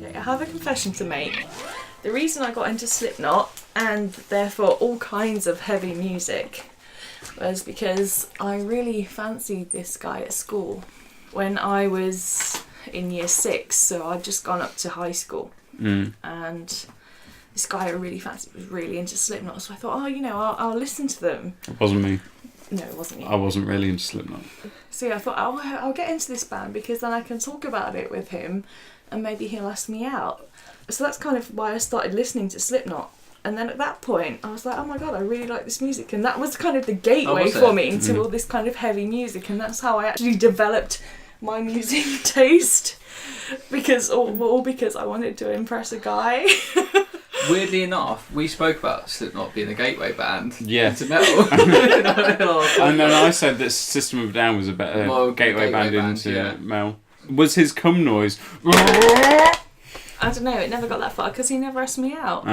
Okay, I have a confession to make. The reason I got into Slipknot, and therefore all kinds of heavy music, was because I really fancied this guy at school when I was in year 6, so I'd just gone up to high school. And this guy I really fancied was really into Slipknot, so I thought, I'll listen to them. It wasn't me. No, it wasn't you. I wasn't really into Slipknot. So yeah, I thought, I'll get into this band because then I can talk about it with him and maybe he'll ask me out. So that's kind of why I started listening to Slipknot. And then at that point, I was like, oh my god, I really like this music. And that was kind of the gateway for me into all this kind of heavy music. And that's how I actually developed my music taste. All because I wanted to impress a guy. Weirdly enough, we spoke about Slipknot being a gateway band into metal. And then I said that System of a Down was a better gateway band into metal. Was his cum noise? I don't know, it never got that far because he never asked me out.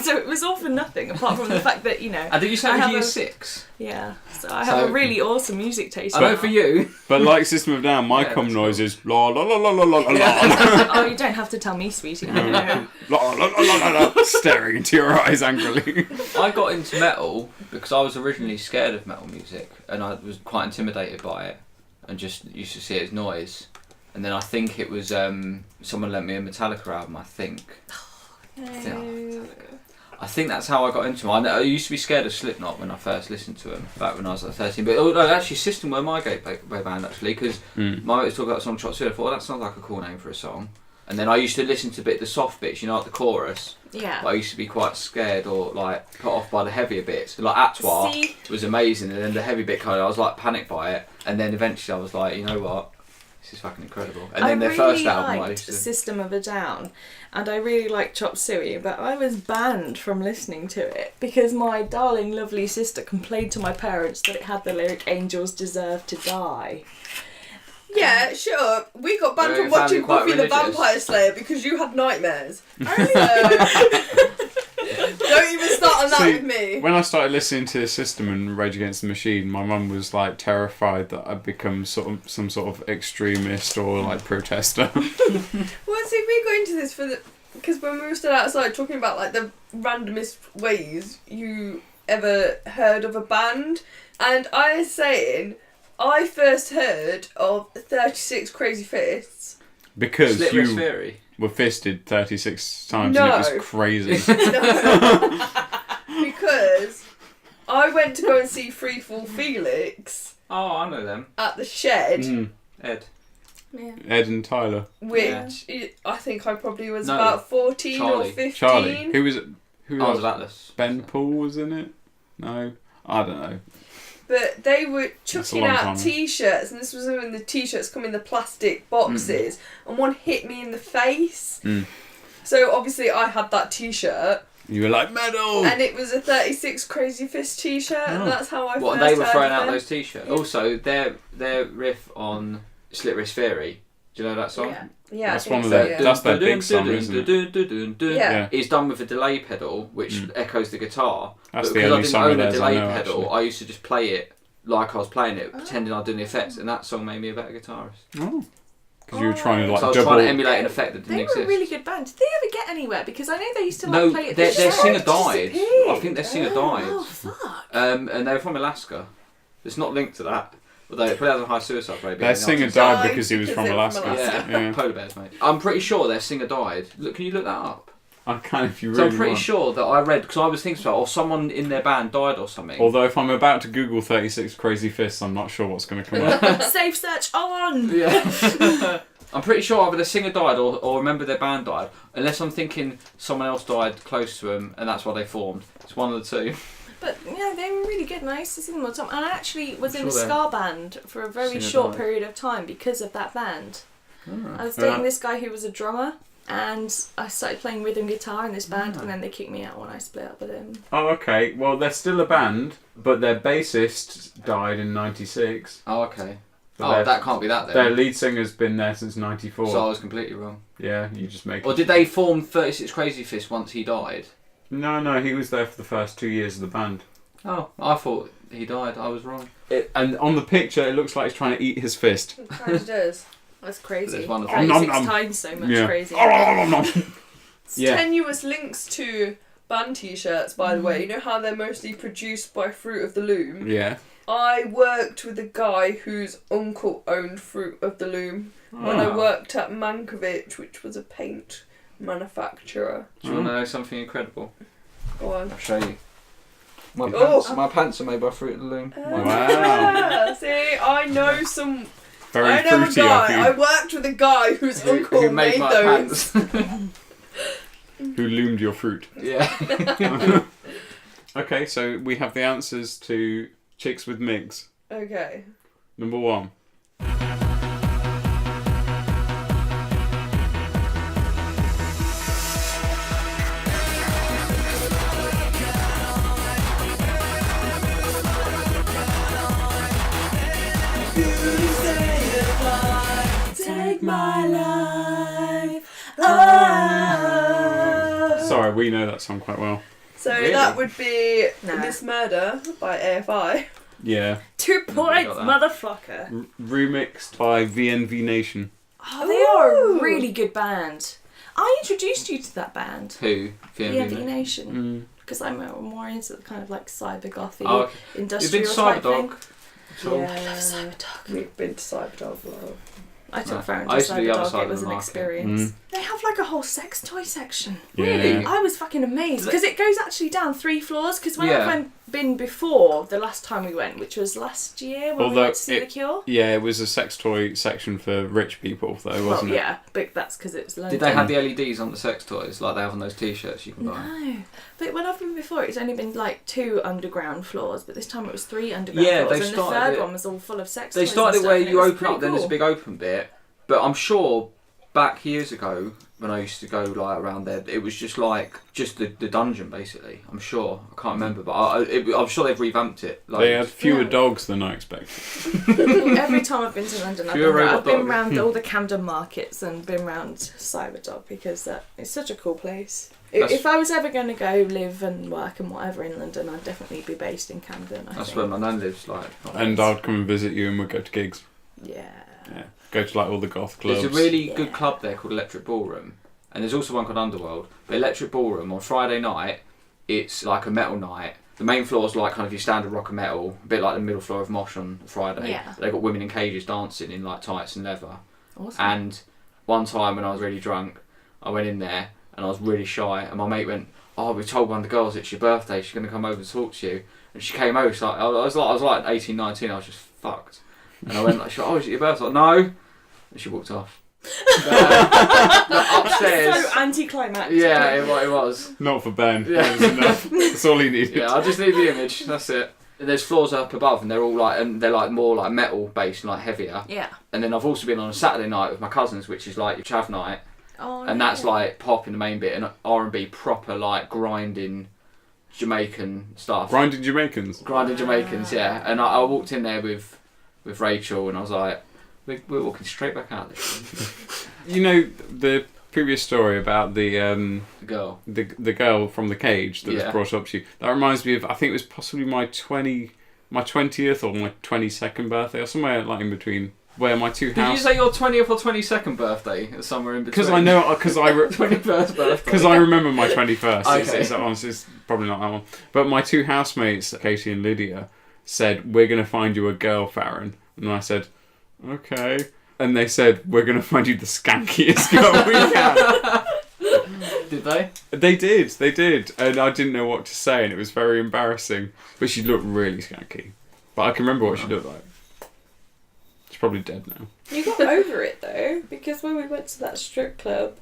So it was all for nothing, apart from the fact that, And did you say it was year 6? Yeah, so I have a really awesome music taste. I know for you. But like System of a Down, my cum noise is la la la la la la la. Oh, you don't have to tell me, sweetie. I know. La la la la la la, staring into your eyes angrily. I got into metal because I was originally scared of metal music and I was quite intimidated by it and just used to see it as noise. And then I think it was someone lent me a Metallica album, I think. I think that's how I got into them. I used to be scared of Slipknot when I first listened to them, back when I was like 13. But actually, System were my gateway band, actually, because my mate was talking about a song Chop Suey. I thought, that sounds like a cool name for a song. And then I used to listen to the soft bits, like the chorus. Yeah. But I used to be quite scared or like put off by the heavier bits. Like Atois was amazing, and then the heavy bit I was like panicked by it. And then eventually I was like, you know what? This is fucking incredible. And then their first album, I used to... System of a Down, and I really liked Chop Suey, but I was banned from listening to it because my darling, lovely sister complained to my parents that it had the lyric "Angels Deserve to Die." Yeah, sure. We got banned from watching Buffy the Vampire Slayer because you had nightmares. Don't even start on that with me. When I started listening to System and Rage Against the Machine, my mum was like terrified that I'd become some sort of extremist or like protester. Well, see, we go into this because when we were still outside talking about like the randomest ways you ever heard of a band, and I was saying I first heard of 36 Crazy Fists because Slipknot Theory. Were fisted 36 times and it was crazy. No. Because I went to go and see Freefall Felix. Oh, I know them. At the Shed. Ed. Yeah. Ed and Tyler. Which I think I probably was about 14 or 15. Charlie. Who was it? Who was Atlas. Ben Paul was in it? No? I don't know. But they were chucking out t-shirts, and this was when the t-shirts come in the plastic boxes, and one hit me in the face. So obviously I had that t-shirt. You were like, metal! And it was a 36 Crazy Fist t-shirt, and that's how I first heard they were throwing out them. those t-shirts. Yeah. Also, their riff on Slit Wrist Theory. Do you know that song? Yeah, that's one of their. That's their big song, isn't it? Yeah. It's done with a delay pedal, which echoes the guitar. That's but the because only I didn't song own of a theirs delay I know, pedal, actually. I used to just play it like I was playing it, pretending I was doing the effects, and that song made me a better guitarist. Oh. Because you were trying to like so I was double. trying to emulate an effect that didn't They exist. were a really good band. Did they ever get anywhere? Because I know they used to play at the their Shed. singer died. Disappeared. I think their singer died. Oh, fuck. And they were from Alaska. It's not linked to that. Although it probably has a high suicide rate. Their singer died because he was from Alaska. Yeah, polar bears, mate. I'm pretty sure their singer died. Look, can you look that up? I can if you really So I'm pretty want. sure that I read, because I was thinking about, someone in their band died or something. Although if I'm about to Google 36 Crazy Fists, I'm not sure what's going to come up. Safe search on! Yeah. I'm pretty sure either the singer died or a member of their band died. Unless I'm thinking someone else died close to them and that's why they formed. It's one of the two. But yeah, they were really good and I used to see them all the time. And I actually was in a sure ska band for a very short period of time because of that band. I was dating this guy who was a drummer, and I started playing rhythm guitar in this band, and then they kicked me out when I split up with him. Oh, okay. Well, they're still a band, but their bassist died in '96. Oh, okay. That can't be that then. Their lead singer's been there since '94. So I was completely wrong. Yeah, you just make. Or did they form 36 Crazy Fists once he died? No, he was there for the first 2 years of the band. Oh, I thought he died. I was wrong. And on the picture, it looks like he's trying to eat his fist. It kind of does. That's crazy. There's one of 36 them. times so much Yeah. crazy. Yeah. Tenuous links to band t-shirts, by the way. You know how they're mostly produced by Fruit of the Loom? Yeah. I worked with a guy whose uncle owned Fruit of the Loom when I worked at Mankiewicz, which was a paint manufacturer. Do you want to know something incredible? Go on. I'll show you. My Oh. pants are made by Fruit of the Loom. Wow. See, I know some. Very I know a fruity of guy. I you. worked with a guy whose uncle Who made made my those. pants. Who loomed your fruit. Yeah. Okay, so we have the answers to Chicks with Migs. Okay. Number 1. Take my life. Sorry, we know that song quite well. So Really? that would be Nah. This Murder by AFI. Yeah. 2 points, got that. motherfucker. Remixed by VNV Nation. Oh, they are Ooh. a really good band. I introduced you to that band, Who? VNV VNV. Nation, because I'm more into the kind of like cyber gothy, Oh, okay. You've industrial been to type thing. Cyberdog? at all? Yeah, Cyberdog. We've been to Cyberdog. Well. I took No. Farron I to used to be the other Cyberdog. side It of was the an market. experience. They have like a whole sex toy section. Really? Yeah. I was fucking amazed because it goes actually down 3 floors. Because when Yeah. I've been before the last time we went, which was last year when we Although went to see it- The Cure. Yeah, it was a sex toy section for rich people, though, wasn't Well, yeah, but that's because it's London. Did they have the LEDs on the sex toys like they have on those t-shirts you can buy? No, but when I've been before, it's only been like 2 underground floors, but this time it was 3 underground Yeah, floors, they and the started third it- one was all full of sex They toys. started and it where stuff, and you it was open up, pretty then there's a cool. big open bit. But I'm sure back years ago when I used to go like around there, it was just the dungeon basically. I'm sure I can't remember, but I'm sure they've revamped it. Like, They had fewer Yeah. dogs than I expected. Every time I've been to London, Fewer I've robot been dog. around all the Camden markets and been around Cyberdog because it's such a cool place. That's- If I was ever going to go live and work and whatever in London, I'd definitely be based in Camden. I That's think. where my nan lives. Like, And I'd come and visit you and we'd go to gigs. Yeah. Yeah. Go to like all the goth clubs. there's a really Yeah. good club there called Electric Ballroom, and there's also one called Underworld. But Electric Ballroom on Friday night, it's like a metal night. The main floor's like kind of your standard rock and metal, a bit like the middle floor of Mosh on Friday. Yeah. They've got women in cages dancing in like tights and leather. Awesome. And one time when I was really drunk, I went in there and I was really shy, and my mate went, "Oh, we told one of the girls it's your birthday. She's gonna come over to talk to you." And she came over. She's like, I was like 18, 19. I was just fucked. And I went like, "Oh, is it your birthday?" I was like, "No." And she walked off. Upstairs. So anticlimactic. Yeah, it was. Not for Ben. Yeah. That was enough. That's all he needed. Yeah, I just need the image. That's it. And there's floors up above, and they're all like, and they're like more like metal based and like heavier. Yeah. And then I've also been on a Saturday night with my cousins, which is like your chav night. Oh, And that's yeah. like pop in the main bit and R&B proper like grinding Jamaican stuff. Grinding Jamaicans. Grinding Jamaicans, yeah. And I walked in there with Rachel and I was like, we're walking straight back out this. You know the previous story about the The girl. the girl from the cage that Yeah. was brought up to you. That reminds me of, I think it was possibly my 20th or my 22nd birthday or somewhere like in between, where my two Did you house. say your 20th or 22nd birthday? Or somewhere in between? Because I know, because 21st birthday. Because I remember my 21st. Okay. It's that one, so it's probably not that one. But my two housemates, Katie and Lydia, said, "We're going to find you a girl, Farron." And I said, "Okay." And they said, "We're going to find you the skankiest girl we can." Did they? They did. And I didn't know what to say, and it was very embarrassing. But she looked really skanky. But I can remember what she looked like. She's probably dead now. You got over it though, because when we went to that strip club,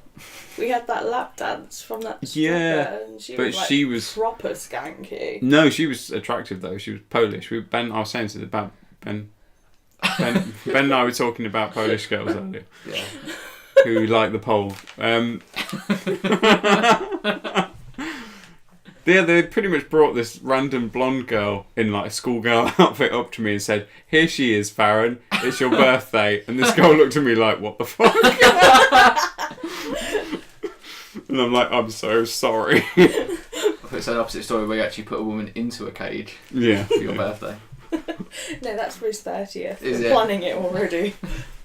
we had that lap dance from that stripper, Yeah, and she but was like she was- proper skanky. No, she was attractive, though. She was Polish. I was saying about Ben and I were talking about Polish girls earlier Yeah. who like the pole. Yeah, they pretty much brought this random blonde girl in like a schoolgirl outfit up to me and said, "Here she is, Farron. It's your birthday." And this girl looked at me like, "What the fuck?" And I'm like, "I'm so sorry." It's an opposite story where you actually put a woman into a cage Yeah. for your birthday. No, that's for his 30th. Is We're it? planning it already.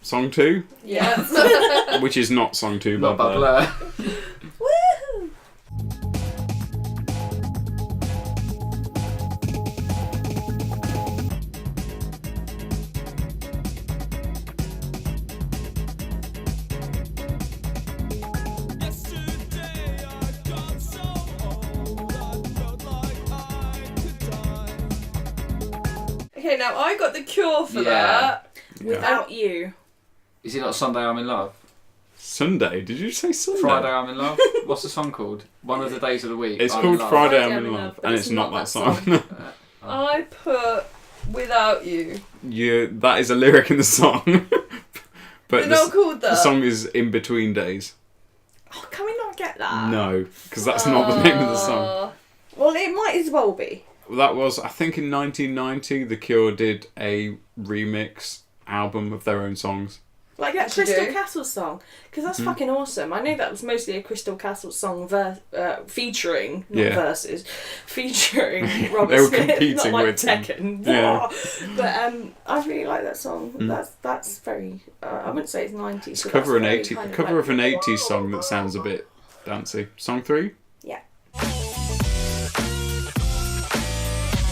Song 2, Yeah. which is not Song 2 by Not by Blur. Blur. Woohoo! Okay, now I got the cure for Yeah. that. Without you. Is it not Sunday I'm in Love? Sunday? Did you say Sunday? Friday I'm in Love? What's the song called? One of the days of the week. It's I'm called in Love. Friday I'm in Love, but and it's not that song. I put without you. That is a lyric in the song. But They're not called that. the song is In Between Days. Oh, can we not get that? No, because that's not the name of the song. Well, it might as well be. That was, I think in 1990, The Cure did a remix album of their own songs. Like that Did you Crystal do? Castle song. Because that's fucking awesome. I know that was mostly a Crystal Castle song featuring, not Yeah. verses, featuring Robert They were Smith, competing not like with him. Tekken. Yeah. But I really like that song. That's very, I wouldn't say it's 90s. It's but cover that's an very 80, kind of cover like- of an 80s song that sounds a bit dancey. Song 3? Yeah.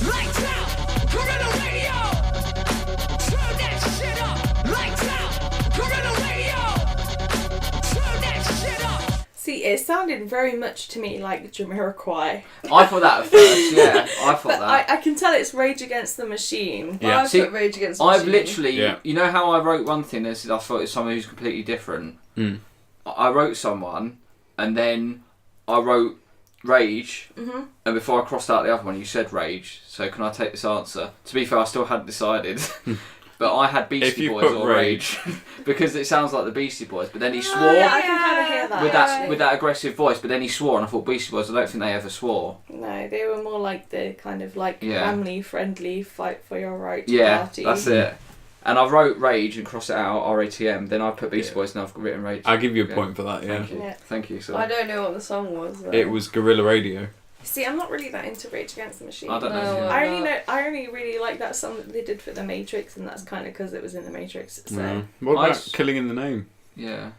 Lights out, Gorilla Radio. Turn that shit up. Lights out, Gorilla Radio. Turn that shit up. See, it sounded very much to me like Jamiroquai. I thought that at first, yeah. I thought But that. I can tell it's Rage Against the Machine. Yeah. I See, put Rage Against the I've Machine. literally, Yeah. you know how I wrote one thing, I thought it's someone who's completely different. I wrote someone, and then I wrote Rage, and before I crossed out the other one, you said Rage. So can I take this answer? To be fair, I still hadn't decided, but I had If Beastie you Boys put or Rage because it sounds like the Beastie Boys. But then he swore Oh, yeah, I can kind of hear that. with that aggressive voice. But then he swore, and I thought Beastie Boys. I don't think they ever swore. No, they were more like the kind of like Yeah. family friendly, fight for your right to Yeah, party. that's it. And I wrote Rage and crossed it out, RATM. Then I put Beastie Boys and I've written Rage. I'll give you a Okay. point for that, yeah. Thank you. Yeah. Thank you. So I don't know what the song was. Though. It was Guerrilla Radio. See, I'm not really that into Rage Against the Machine. I don't know. No, I only really like that song that they did for The Matrix, and that's kind of because it was in The Matrix. So Yeah. What about Nice. Killing in the Name? Yeah.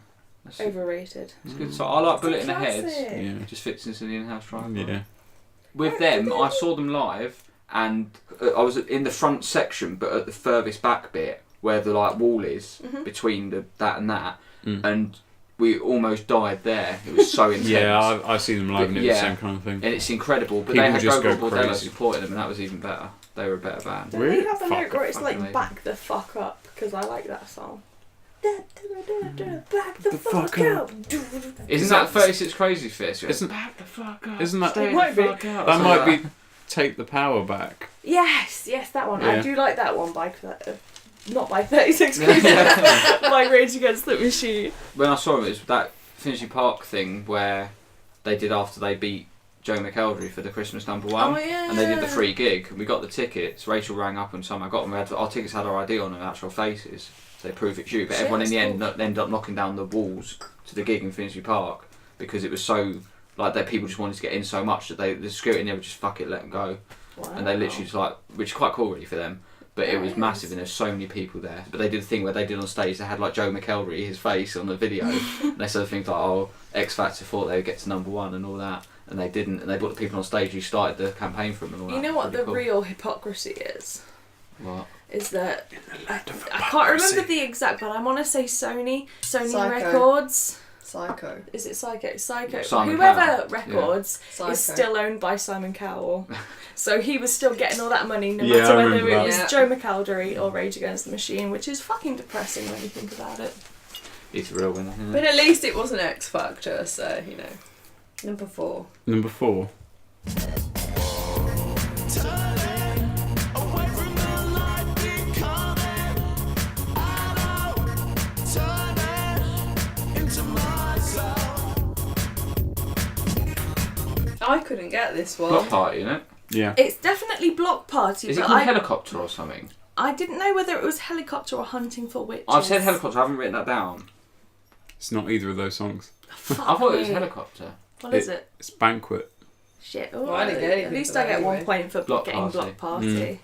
That's overrated. it's good. So I like Bullet in the Head. Classic. Yeah. It just fits into the in-house drive. Yeah. With them, I saw them live, and I was in the front section, but at the furthest back bit where the like wall is between that and that, and we almost died there. It was so intense. Yeah, I've seen them live and it was Yeah. the same kind of thing. And it's incredible, but People they had just Go go Bordello crazy. supporting them, and that was even better. They were a better band. Don't Really? they have a Fuck lyric where it's like amazing. back the fuck up? Because I like that song. Back the The fuck fuck up. Isn't that 36 Crazy Fist? Isn't- Back the fuck up. Isn't that- Stay It might the be. fuck out. That Something might like be Take the Power Back. Yes, that one. I Yeah. do like that one by not by 36 Crazy, by Rage Against the Machine. When I saw it was that Finchley Park thing where they did after they beat Joe McElderry for the Christmas #1. Oh, yeah. And they did the free gig, and we got the tickets. Rachel rang up and somehow got them. Our tickets had our ID on them, actual faces. So they prove it's you. But Shit, everyone in the that's end cool. ended up knocking down the walls to the gig in Finchley Park because it was so like that people just wanted to get in so much that the security in there would just fuck it, let them go. Wow. And they literally just like, which is quite cool really for them. But it was Nice. massive, and there's so many people there. But they did the thing where they did on stage. They had like Joe McElderry, his face on the video, and they said things like, "Oh, X Factor thought they would get to #1" and all that, and they didn't. And they brought the people on stage who started the campaign for them and all that. You know what Really the cool. real hypocrisy is? What? Is that I can't remember the exact, but I want to say Sony Psycho. Records. Psycho. Is it Psycho? Psycho. Simon Whoever Cowell. Records Psycho. is still owned by Simon Cowell. So he was still getting all that money no Yeah, matter I whether remember it that. was Yeah. Joe McElderry or Rage Against the Machine, which is fucking depressing when you think about it. It's a real winner. Isn't But it? at least it wasn't X Factor, so you know. Number 4. Number 4. I couldn't get this one. Block Party, isn't it? Yeah. It's definitely Block Party, Is it but called I Helicopter or something? didn't know whether it was Helicopter or Hunting for Witches. I've said Helicopter. I haven't written that down. It's not either of those songs. Fuck I thought it was me. Helicopter. What is it? It's Banquet. Shit. Well, I didn't get At anything least for I that get anyway. 1 point for Block getting Party. Block Party.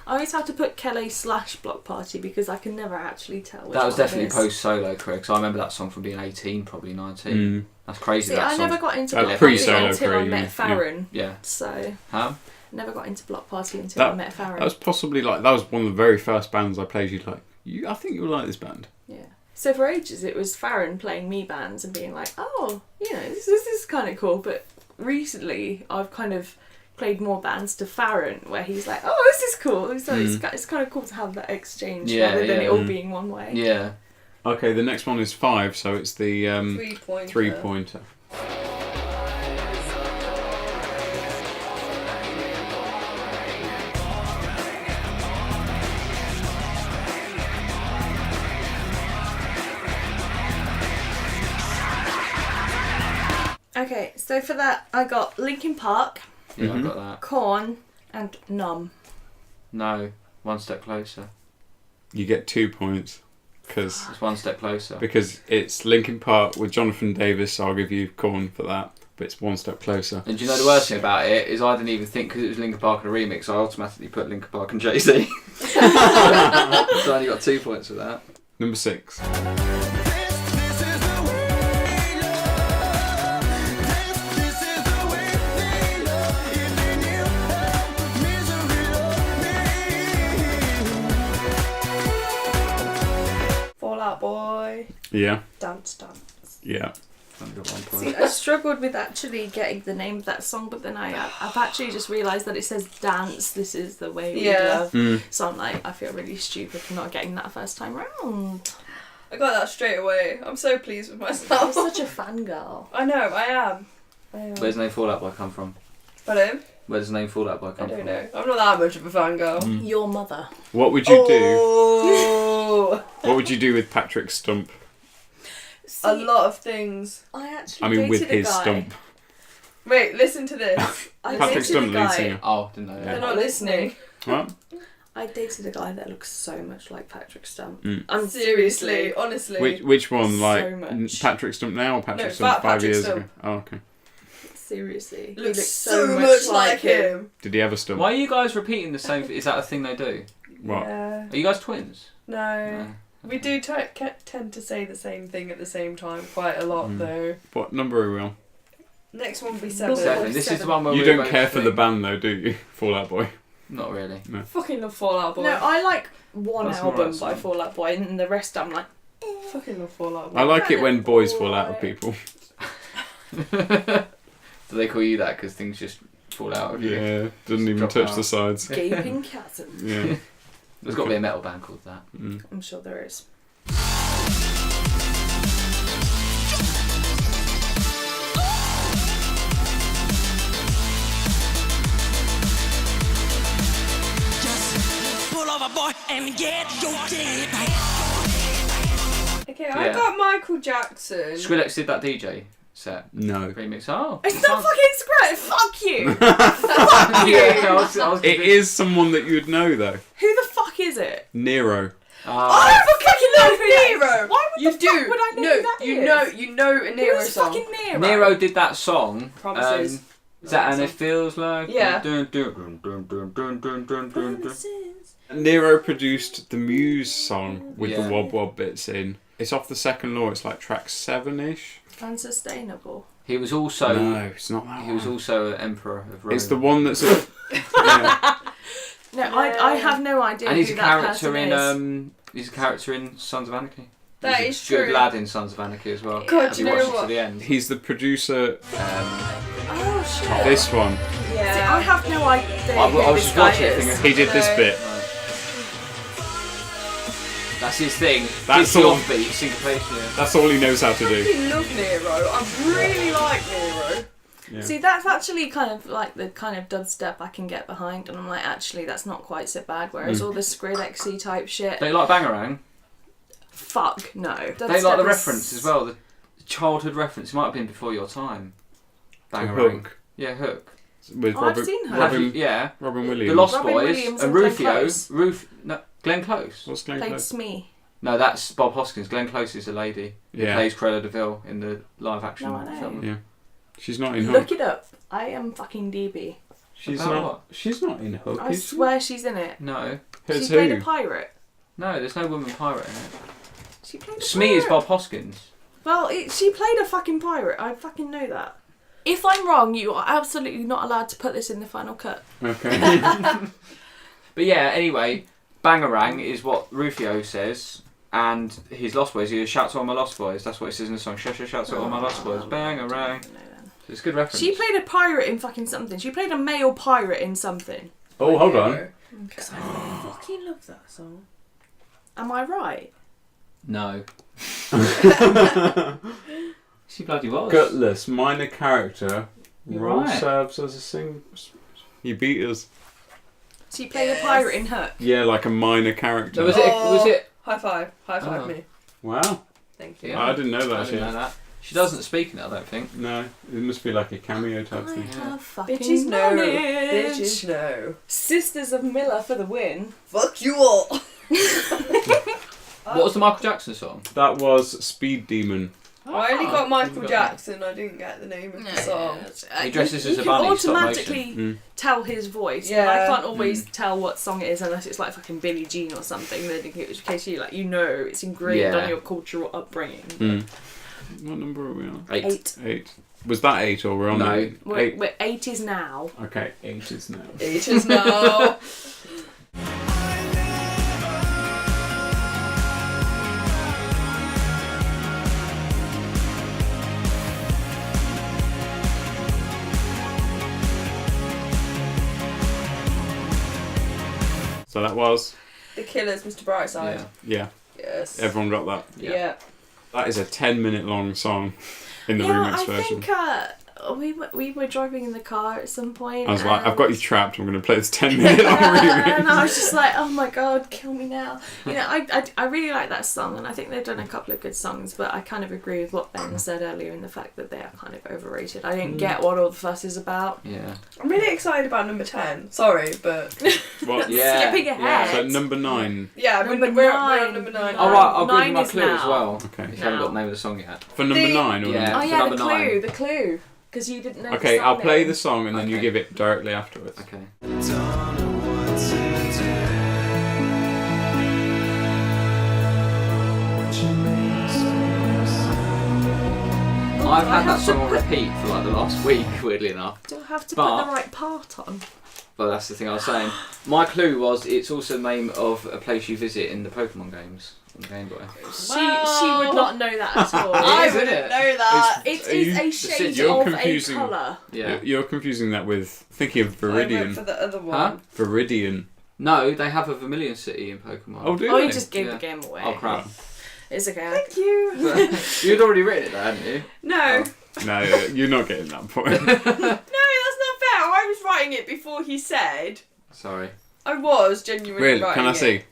I always have to put Kelly / Block Party because I can never actually tell which That was one it definitely is. post solo career because I remember that song from being 18, probably 19. That's crazy. See, that I song. never got into That Block Party pre-solo until I career, met yeah. Farron. Yeah. So, Huh? never got into Block Party until I met Farron. That was possibly like, that was one of the very first bands I played. You'd like, I think you'll like this band. Yeah. So for ages it was Farron playing me bands and being like, oh, you know, this is kind of cool. But recently I've kind of played more bands to Farron where he's like, oh, this is cool. So it's kind of cool to have that exchange rather than it all being one way. Yeah. Okay, the next one is 5, so it's the 3-pointer. 3-pointer. Okay, so for that I got Linkin Park, Yeah, I got that. Korn, and Numb. No, One Step Closer. You get 2 points because It's One Step Closer. it's Linkin Park with Jonathan Davis. So I'll give you Korn for that, but it's One Step Closer. And do you know the worst thing about it is I didn't even think because it was Linkin Park and a remix, I automatically put Linkin Park and Jay-Z. So I only got 2 points for that. Number 6. Fall Out Boy. Yeah, Dance, dance. yeah. Only got 1 point. See, I struggled with actually getting the name of that song, but then I've actually just realised that it says dance, this is the way we Yeah. love. So I'm like, I feel really stupid for not getting that first time round. I got that straight away. I'm so pleased with I'm myself. such a fangirl. I know, I am. Where's the name Fall Out Boy come from? Pardon? Where does the name Fall Out Boy I come don't from? know. I'm not that much of a fangirl. Your mother. What would you do? Oh, What would you do with Patrick Stump? See, a lot of things. I actually I mean, with dated a his guy. stump. Wait, listen to this. I Patrick dated Stump, a lead guy. singer. Oh, didn't know that. They're not listening. What? I dated a guy that looks so much like Patrick Stump. Mm. Seriously, honestly. Which one? So Like much. Patrick Stump now or Patrick No, Stump 5 Patrick years Stump. ago? Oh, okay. Seriously. He Looks so much like him. Did he have a stump? Why are you guys repeating the same? Is that a thing they do? What? Yeah. Are you guys twins? No. We do tend to say the same thing at the same time quite a lot, though. What number are we on? Next one will be 7. Seven. This is the one where You we don't both care for the think- band though, do you? Fall Out Boy. Not really. Fucking love Fall Out Boy. No, I like one That's album alright, by son. Fall Out Boy, and the rest I'm like, fucking love Fall Out Boy. I like it when boys fall out Boy. of people. Do they call you that because things just fall out of you? Yeah, doesn't even Drop touch out. the sides. gaping chasm. Yeah. There's got to be a metal band called that. Mm. I'm sure there is. Pull over, boy, and get your dick. Okay, I Yeah. got Michael Jackson. Skrillex did that DJ set No. remix. Oh, It's not fucking Skrillex. Fuck you. Yeah, I was It is someone that you would know though. Who the fuck is it? Nero. I fucking know who that is. Nero. Why would You the do. fuck would I know no, who that is? you know a Nero Who's song. fucking Nero? Nero did that song. Promises. Is that and it feels like Yeah. Dun, dun, dun, dun, dun, dun, dun, dun, dun, dun. Nero produced the Muse song with Yeah. the wob wob bits in. It's off the second law. It's like track 7-ish. Unsustainable. He was also No, it's not that he was one. also emperor of Rome. It's the one that's. Yeah. No, I have no idea and he's who a that character person in is. he's a character in Sons of Anarchy. That He's is a good true. lad in Sons of Anarchy as well. God, Have you you know watched it what? to the end? He's the producer. Oh shit. This one. See, Yeah. I have no idea I who was this just guy watching it is. thinking- He did this No. bit. No. That's his thing. That's It's the all- offbeat syncopation. Yeah. That's all he knows how to I do. really love Nero. I really like Nero. Yeah. See, that's actually kind of like the kind of dubstep I can get behind, and I'm like, actually, that's not quite so bad. Whereas all the Skrillexy type shit, They like Bangarang. fuck no. They like the Dubstep reference is- as well. The childhood reference. It might have been before your time. To Bangarang. Hook Yeah, Hook. with Oh, I've seen Hook. Have you, Robin, yeah. Robin The Williams. Lost Robin Boys Williams and and Glenn Rufio. Close. Glenn Close. What's Glenn Played Close? Smee. No, that's Bob Hoskins. Glenn Close is a lady who Yeah. plays Cruella de Vil in the live action No, I know. film. Yeah. She's not in Look Hook. it up. I am fucking DB. She's About not. what? She's not in Hook. I Is swear she's in it. No. she? She Who's played who? a pirate. No, there's no woman pirate in it. She played a Smee is pirate. Bob Hoskins. Well, she played a fucking pirate. I fucking know that. If I'm wrong, you are absolutely not allowed to put this in the final cut. Okay. But yeah, anyway, Bangarang is what Rufio says, and his Lost Boys, he goes, shout to all my Lost Boys. That's what it says in the song. Shout to all my Lost Boys. Bangarang. It's a good reference. She played a pirate in fucking something. She played a male pirate in something. Oh, hold on. Because I fucking love that song. Am I right? No. She bloody was. Gutless, minor character. You're Role right. serves as a sing. You beat us. She played a pirate in Hook. Yeah, like a minor character. So was it? High five Oh. me. Wow. Thank you. Yeah. I didn't know that I shit. didn't know that. She doesn't speak in it, I don't think. No, it must be like a cameo type I thing. have fucking Bitches no. knowledge. Bitches no. Sisters of Miller for the win. Fuck you all. What was the Michael Jackson song? That was Speed Demon. I only got Michael you got Jackson. I didn't get the name of the song. He dresses you as a can bunny, stop automatically motion. tell his voice. Yeah. But I can't always tell what song it is unless it's like fucking Billie Jean or something. Then in case you know it's engraved Yeah. on your cultural upbringing. Mm. What number are we on? 8. 8. Was that 8 or we're on No. 8? We're 8 is now. Okay, 8 is now. Bitches no. So that was, The Killers, Mr. Brightside. Yeah. yeah, Yes. everyone got that. Yeah. That is a 10-minute long song in the Yeah, remix I version. think we were driving in the car at some point. I was like, and- I've got you trapped, I'm going to play this 10-minute long remix. and I was just like, oh my god, kill me now. You know, I really like that song, and I think they've done a couple of good songs, but I kind of agree with what Ben said earlier in the fact that they are kind of overrated. I didn't get what all the fuss is about. Yeah. I'm really excited about number 10. Sorry, but What? Yeah. Skipping ahead. So number 9. yeah, Number we're nine. on number 9. All right, I'll give you 9 my is clue as now. well. Okay. If you haven't got the name of the song yet. For number The- 9 or Yeah. number... Oh for yeah, number the clue, because you didn't know. Okay, the I'll song play name. the song and then you Okay. give it directly afterwards. Okay. I've had that song on repeat for like the last week, weirdly enough. Do I have to But- put the right part on? But that's the thing I was saying. My clue was it's also the name of a place you visit in the Pokemon games on the Game Boy. She would not know that at all. I Is, isn't wouldn't it? know that. It Are is you- a shade you're of confusing- a colour. Yeah. You're confusing that with thinking of I went Viridian. for the other one. Huh? Viridian. No, they have a Vermilion City in Pokemon. Oh, do Oh, they? you just gave Yeah. the game away. Oh crap. It's okay. Thank you. You'd already written it though, hadn't you? No. No, you're not getting that point. No, that's not fair. I was writing it before he said. Sorry. I was genuinely Really? writing Can I it. see?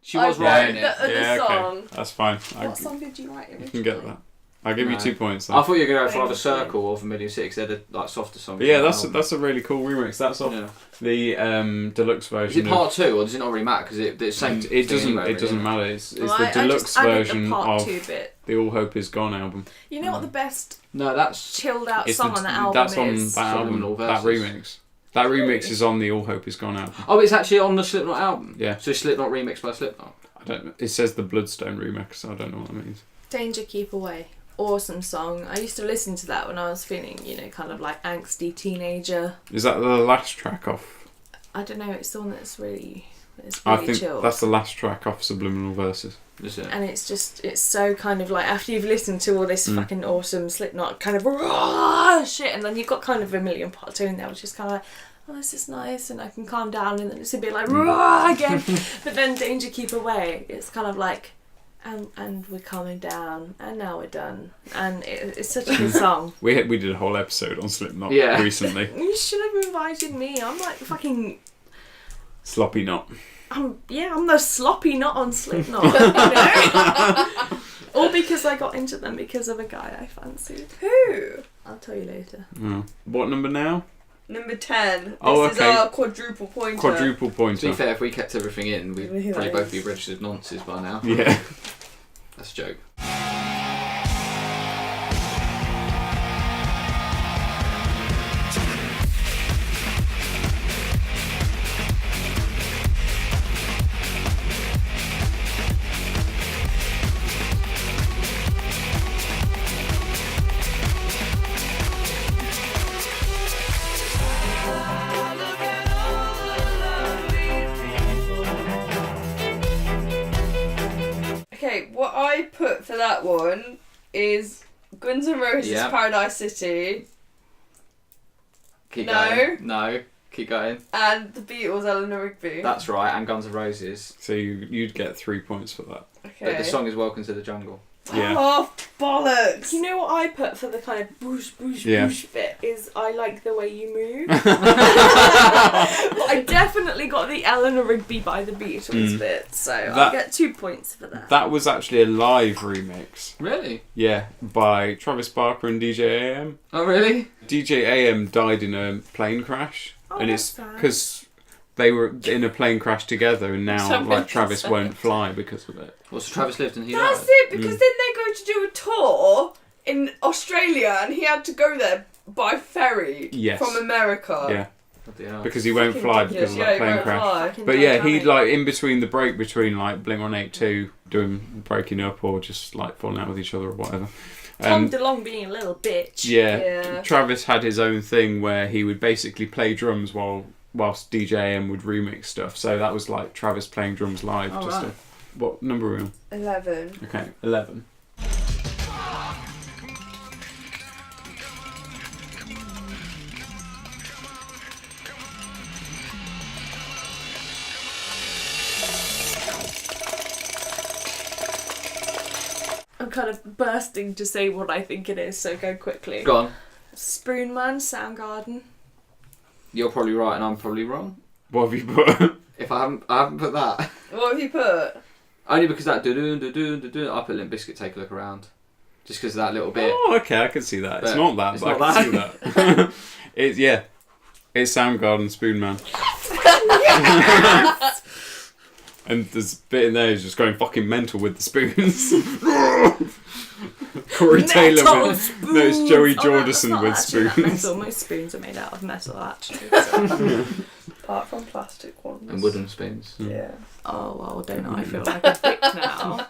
She was I writing wrote it. the Yeah, okay. song. That's fine. What song did you write You originally? can get that. I'll give you No. 2 points. I Then. thought you were going to go for either Thank Circle or Vermilion City because they're the like softer songs. But yeah, on the that's album. that's a really cool remix. That's off Yeah. the deluxe Is version. it part 2 or does it not really matter because it's same? It thing doesn't. anyway, It doesn't really. matter. It's Well, the I deluxe just added version the part of 2 bit. the All Hope Is Gone album. You know what the best No, that's chilled out It's song the- on the album that's on is? that album. Subliminal That Verses. remix. That remix is on the All Hope Is Gone album. oh, it's actually on the Slipknot album. Yeah. So Slipknot remixed by Slipknot. I don't know. It says the Bloodstone remix. I don't know what that means. Danger Keep Away. Awesome song. I used to listen to that when I was feeling, kind of like angsty teenager. Is that the last track off? I don't know, it's the one that's really I think chilled. that's the last track off Subliminal Verses. Is it? And it's so kind of like, after you've listened to all this fucking awesome Slipknot kind of raw shit, and then you've got kind of a million part 2 in there, which is kind of like, oh, this is nice, and I can calm down, and then it's a bit like raw again. But then Danger Keep Away, it's kind of like, and we're calming down, and now we're done, and it's such a good song. We did a whole episode on Slipknot Yeah. recently. You should have invited me. I'm like fucking. Sloppy Knot. I'm the sloppy knot on Slipknot. You know? All because I got into them because of a guy I fancied. Who? I'll tell you later. Oh. What number now? Number 10. This Oh, is okay. our quadruple pointer. Quadruple To be pointer. fair, if we kept everything in, we'd Really probably nice. both be registered nonces by now. Yeah. That's a joke. that one is Guns N' Roses' Yeah. Paradise City Keep No. going. No. Keep going. and the Beatles' Eleanor Rigby. That's right, and Guns N' Roses. So you'd get 3 points for that. Okay. But the song is Welcome to the Jungle. Yeah. Oh, bollocks! You know what I put for the kind of boosh, boosh, Yeah. boosh bit is I like the way you move. But I definitely got the Eleanor Rigby by the Beatles bit, so I'll That- get 2 points for that. That was actually a live remix. Really? Yeah, by Travis Barker and DJ AM. Oh, really? DJ AM died in a plane crash, Oh, and that's it's sad. because they were in a plane crash together, and now Something like Travis sad. won't fly because of it. Well, so Travis lived and he That's died. it, because then they go to do a tour in Australia and he had to go there by ferry Yes. from America. Yeah, Bloody hell. because he won't Fucking fly ridiculous. because of Yeah, that he plane won't crash. fly. Fucking But yeah, dynamic. he like in between the break between like Blink-182 doing breaking up or just like falling out with each other or whatever. Tom DeLonge being a little bitch. Yeah, Travis had his own thing where he would basically play drums whilst DJ M would remix stuff. So that was like Travis playing drums live. Oh, just right. what number are we on? 11. Okay, 11. I'm kind of bursting to say what I think it is, so go quickly. Go on. Spoonman, Soundgarden. You're probably right and I'm probably wrong. What have you put? If I haven't put that. What have you put? Only because that do I put Limp Bizkit Take a Look Around. Just because of that little bit. Oh, okay, I can see that. It's But not that, it's but not I can see that. It's Soundgarden, Spoonman. And there's a bit in there who's just going fucking mental with the spoons. Corey Taylor Metal with spoons. no, it's Joey Oh, Jordison that's not with actually that spoons. metal. Most spoons are made out of metal, actually. So. Apart from plastic ones. And wooden spoons. Yeah. Oh well, don't I feel like a dick now?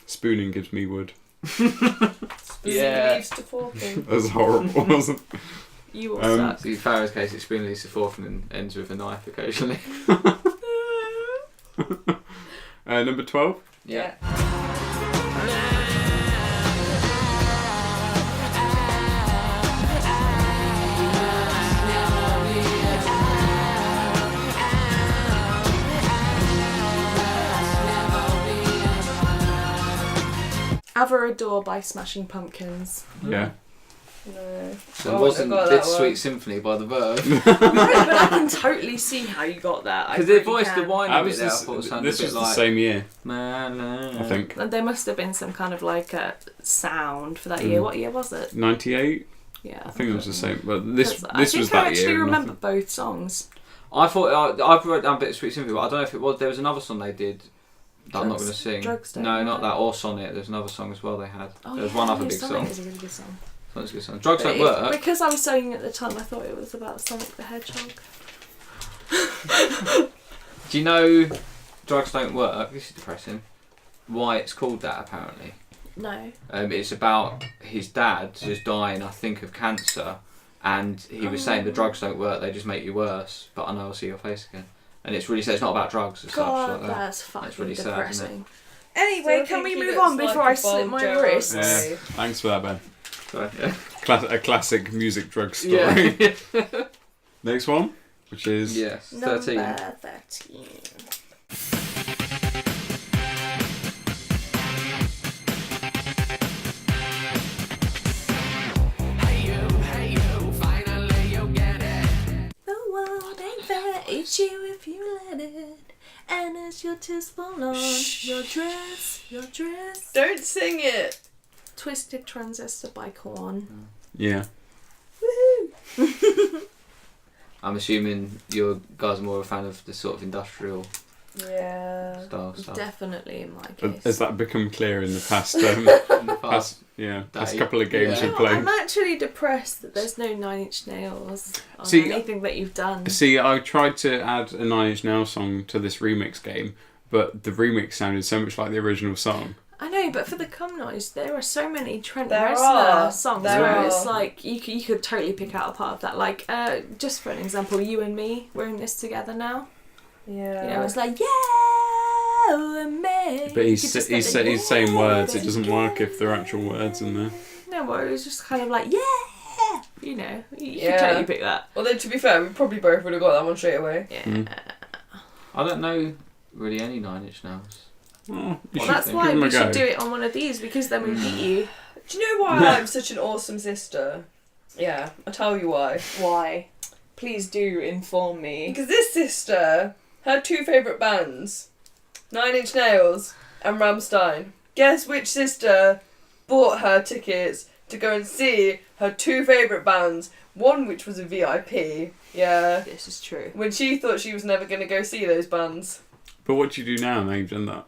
Spooning gives me wood. Spoon Yeah. leaves to forking. That was horrible, wasn't it? You all suck. See, Farrah's case, it's spoon leads to fork and then ends with a knife occasionally. Number 12? Yeah. Avorador by Smashing Pumpkins. Yeah. No. So I it wouldn't wasn't have got that Bittersweet one. Symphony by the Verve. No, but I can totally see how you got that. Because they voiced the whiny That bit was there, I thought it sounded this a bit was the like... same year, I I think. There must have been some kind of like a sound for that year. What year was it? 98? Yeah. I think it was the same. But this I was think that I actually year. remember both songs. I thought I've wrote down Bittersweet Symphony, but I don't know if it was. There was another song they did that I'm not going to sing. Drugs Don't No, not Work. that. Or Sonnet. There's another song as well they had. Oh, there was yeah, one other no, big Sonic song. is a really good song. Sonic's a good song. Drugs Don't But Work. because I was singing at the time, I thought it was about Sonic the Hedgehog. Do you know Drugs Don't Work? This is depressing. Why it's called that apparently. No. It's about his dad just dying, I think, of cancer, and he was saying the drugs don't work; they just make you worse. But I know I'll see your face again, and it's really sad. It's not about drugs as God, such. Like that. that's fucking really sad, isn't it? depressing. Anyway, Still can we think he move looks on like before a I slip Bon my Jovi. wrist? Yeah. Thanks for that, Ben. So, yeah. A classic music drug story. Yeah. Next one, which is Yes. Number 13. 13. The world ain't fair, it's you if you let it. And as your tears fall on your dress. Don't sing it. Twisted Transistor by Korn. yeah. I'm assuming you guys are more a fan of the sort of industrial Yeah. style stuff. Definitely in my But case. has that become clear in the past? In the past Day. couple of games Yeah. we've played. I'm actually depressed that there's no Nine Inch Nails on See, anything that you've done. See, I tried to add a Nine Inch Nails song to this remix game, but the remix sounded so much like the original song. I know, but for the Come Noise, there are so many Trent There Reznor are. songs There where are. it's like you could totally pick out a part of that. Like, just for an example, You and Me, we're in this together now. Yeah. You know, it's like, yeah! and me. But he's saying words. It doesn't work if there are actual words in there. No, well, it was just kind of like, yeah! You know, you Yeah. can totally pick that. Although, to be fair, we probably both would have got that one straight away. Yeah. I don't know really any Nine Inch Nails. Oh, you Well, should that's give why him a we should go. do it on one of these, because then we beat you. Do you know why I'm such an awesome sister? Yeah, I'll tell you why. Why? Please do inform me. Because this sister had two favourite bands, 9 Inch Nails and Rammstein. Guess which sister bought her tickets to go and see her two favourite bands, one which was a VIP, yeah, This is true. when she thought she was never going to go see those bands. But what do you do now you've done that?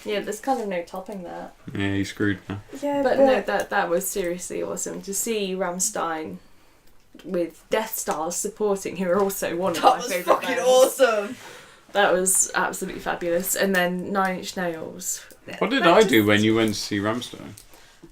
Yeah, there's kind of no topping that. Yeah, you're screwed now. Yeah, But no, that was seriously awesome to see Rammstein with Death Stars supporting, who are also one of that my was favourite fucking bands. awesome. That was absolutely fabulous. And then 9 Inch Nails. What did They're I do just- when you went to see Rammstein?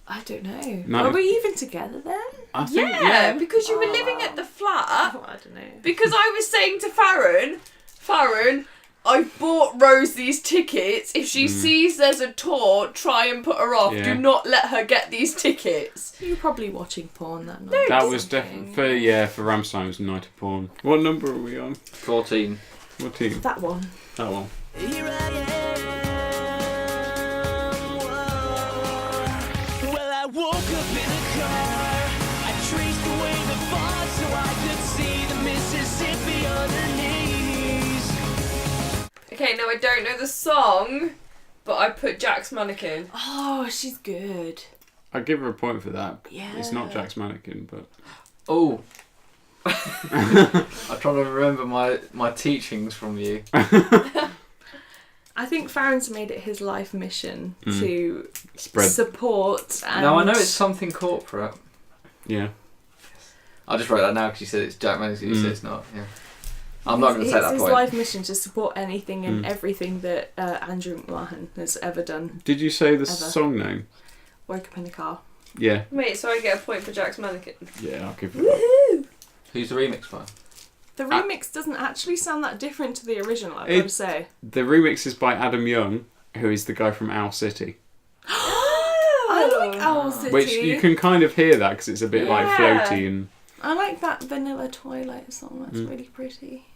I don't know. No. Were we even together then? I think, Yeah, because you were Oh. living at the flat. I don't know. Because I was saying to Farron, I bought Rose these tickets. If she sees there's a tour, try and put her off. Yeah. Do not let her get these tickets. You were probably watching porn that night. that or was something. definitely, for Rammstein it was a night of porn. What number are we on? 14. What team? That one. That one. Here I am. Whoa. Well, I woke up in a car. I traced away the fog so I could see the Mississippi underneath. Okay, now I don't know the song, but I put Jack's Mannequin. Oh, she's good. I'd give her a point for that. Yeah. It's not Jack's Mannequin, but... Oh. I'm trying to remember my teachings from you. I think Farron's made it his life mission to Spread. support and... Now I know it's something corporate. Yeah. I just wrote that now because you said it's Jack Mannequin. You said it's not. Yeah. I'm not going to It's take that his point. life mission to support anything and everything that Andrew McMahon has ever done. Did you say the Ever. song name? Woke up in a car. Yeah. Wait, so I get a point for Jack's Mannequin. Yeah, I'll give it that. Who's the remix by? The remix doesn't actually sound that different to the original, I've got to say. The remix is by Adam Young, who is the guy from Owl City. I like Owl City. Which you can kind of hear that because it's a bit like Yeah. floaty and... I like that Vanilla Twilight song, that's really pretty.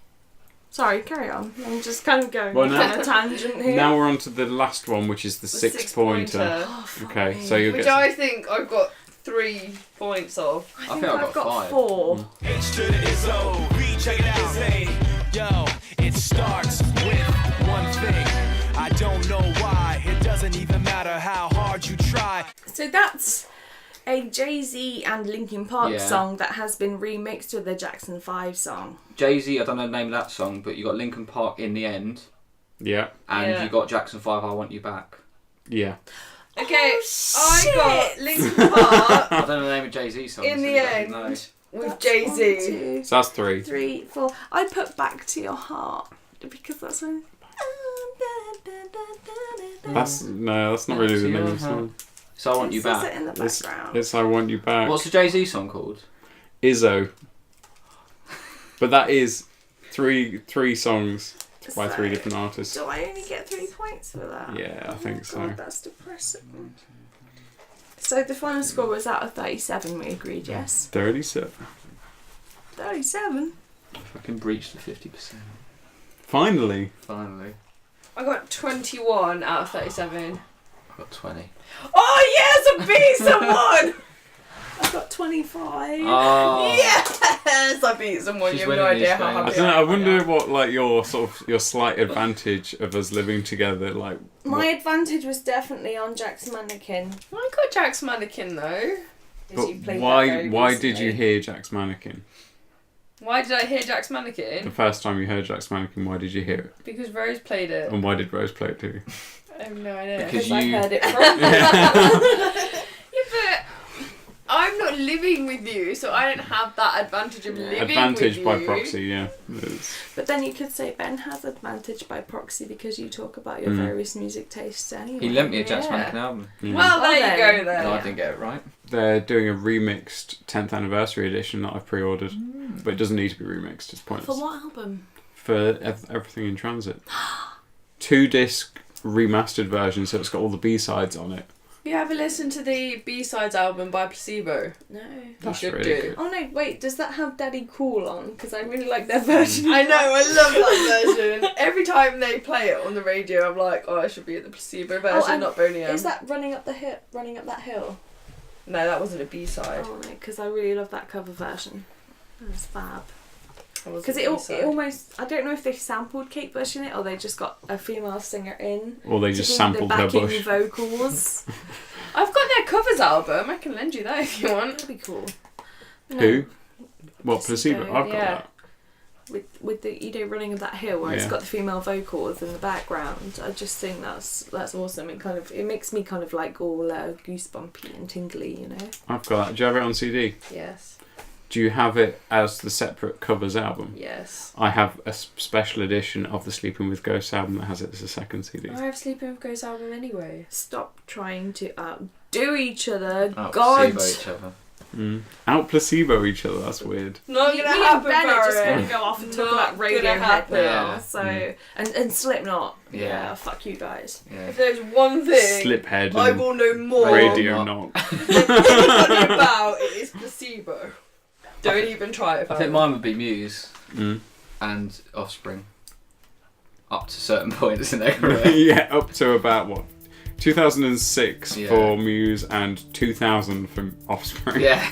Sorry, carry on. I'm just kind of going Well, now- on a tangent here. Now we're on to the last one, which is the six pointer. Oh, fuck Okay, me. so you'll Which get... I think I've got 3 points of. I I think think I've I've got got 5. 4. H to the Izzo, B, check it out. Say, yo, it starts with one thing. I don't know why. It doesn't even matter how hard you try. So that's a Jay-Z and Linkin Park Yeah. song that has been remixed with the Jackson 5 song. Jay-Z, I don't know the name of that song, but you got Linkin Park in the end, Yeah, and Yeah. you got Jackson 5, I Want You Back. yeah. Okay, Oh, I got shit. Linkin Park I don't know the name of Jay-Z song. in so the you don't know. end with That's Jay-Z. 1, 2, So that's 3. 3, 4. I put Back to Your Heart because that's when... That's not really the name of the song. So I Want You It says Back. it in the It's, background. it's I Want You Back. What's the Jay-Z song called? Izzo. But that is three songs by 3 So, different artists. Do I only get 3 points for that? Yeah, I think so. God, that's depressing. So the final score was out of 37, we agreed, yes? 37. 37? I can breach the 50%. Finally. Finally. I got 21 out of 37. I got 20. Oh yes, I beat someone! I got 25. Oh. Yes, I beat someone. She's You have no winning these idea how games. I happy don't know. I am right wonder now. what like your slight advantage of us living together. Like My advantage was definitely on Jack's Mannequin. I got Jack's Mannequin though. but You played that why very did recently. you hear Jack's Mannequin Why did I hear Jack's the Mannequin? first time you heard Jack's Mannequin? Why did you hear it? Because Rose played it. And why did Rose play it too? I have no idea. Because I you- heard it from Yeah, but I'm not living with you, so I don't have that advantage of living Advantage with by you. proxy, yeah. It's- But then you could say Ben has advantage by proxy because you talk about your various music tastes anyway. He lent me a Jack's Yeah. Mannequin album. yeah. Well, there then. you go then. No, I Yeah. didn't get it right. They're doing a remixed 10th anniversary edition that I've pre-ordered, but it doesn't need to be remixed. It's For pointless. what album? For everything in transit. 2 disc remastered version, so it's got all the B-sides on it. You ever listened to the B-sides album by Placebo? No. That's should really do. good. Oh no, wait, does that have Daddy Cool on? Because I really like their version. I know, I love that version. Every time they play it on the radio, I'm like, oh, I should be at the Placebo version, and not Boney M. Is that running up that hill? No, that wasn't a B-side. Oh no, because I really love that cover version. That was fab. That wasn't Because a it B-side. almost, I don't know if they sampled Kate Bush in it or they just got a female singer in. Or they to just do sampled the her backing bush. vocals. I've got their covers album. I can lend you that if you want. That'd be cool. No, Who? What, Placebo? Placebo, I've got yeah. that. With the running of that hill where it's Yeah. got the female vocals in the background, I just think that's awesome. It makes me kind of like all goosebumpy and tingly, you know. I've got that. Do you have it on CD? Yes. Do you have it as the separate covers album? Yes. I have a special edition of the Sleeping with Ghosts album that has it as a second CD. I have Sleeping with Ghosts album anyway. Stop trying to outdo each other. Out God. placebo each other. Out placebo each other, that's weird. Not Me gonna and happen, Bennett just want Barry. to go off and talk Not about gonna Radiohead happen. now. Yeah. So and Slipknot. Yeah. Fuck you guys. Yeah. If there's one thing Sliphead I and will know more Radio Knock. about, it is Placebo. Don't even try it. I think mine would be Muse Mm. and Offspring. Up to certain points in their career. Yeah, up to about what? 2006 Yeah. for Muse and 2000 for Offspring. Yeah.